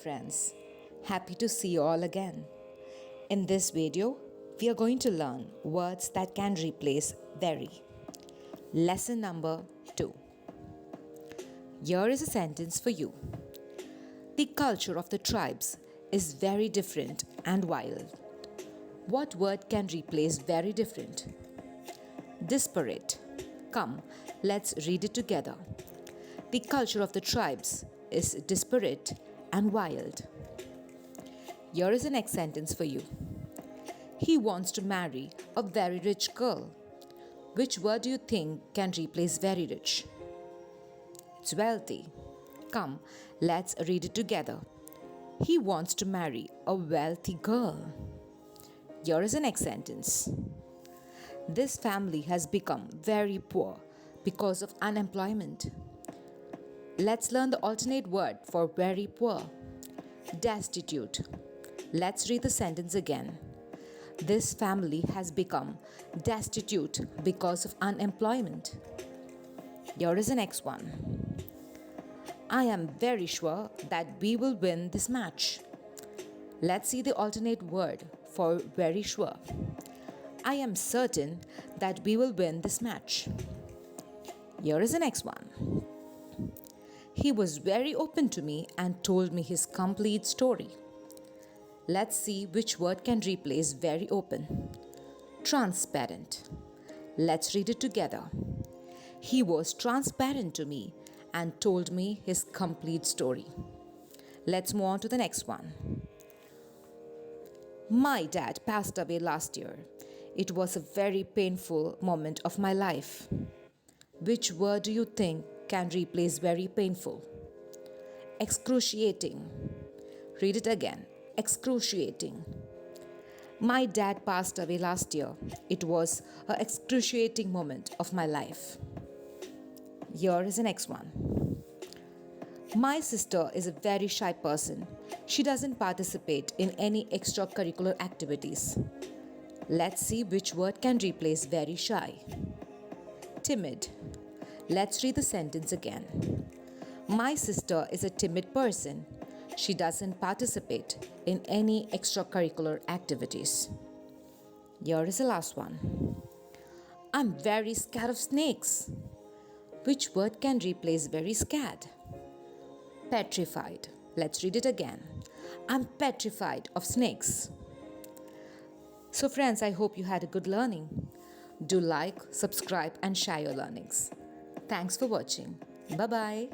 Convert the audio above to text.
friends, happy to see you all again. In this video, we are going to learn words that can replace very. Lesson number 2. Here is a sentence for you. The culture of the tribes is very different and wild. What word can replace very different? Disparate. Come, let's read it together. The culture of the tribes is disparate and wild. Here is the next sentence for you. He wants to marry a very rich girl. Which word do you think can replace very rich? It's wealthy. Come, let's read it together. He wants to marry a wealthy girl. Here is the next sentence. This family has become very poor because of unemployment. Let's learn the alternate word for very poor. Destitute. Let's read the sentence again. This family has become destitute because of unemployment. Here is the next one. I am very sure that we will win this match. Let's see the alternate word for very sure. I am certain that we will win this match. Here is the next one. He was very open to me and told me his complete story. Let's see which word can replace very open. Transparent. Let's read it together. He was transparent to me and told me his complete story. Let's move on to the next one. My dad passed away last year. It was a very painful moment of my life. Which word do you think can replace very painful? Excruciating. Read it again. Excruciating. My dad passed away last year. It was an excruciating moment of my life. Here is the next one. My sister is a very shy person. She doesn't participate in any extracurricular activities. Let's see which word can replace very shy. Timid. Let's read the sentence again. My sister is a timid person. She doesn't participate in any extracurricular activities. Here is the last one. I'm very scared of snakes. Which word can replace very scared? Petrified. Let's read it again. I'm petrified of snakes. So friends, I hope you had a good learning. Do like, subscribe and share your learnings. Thanks for watching. Bye-bye.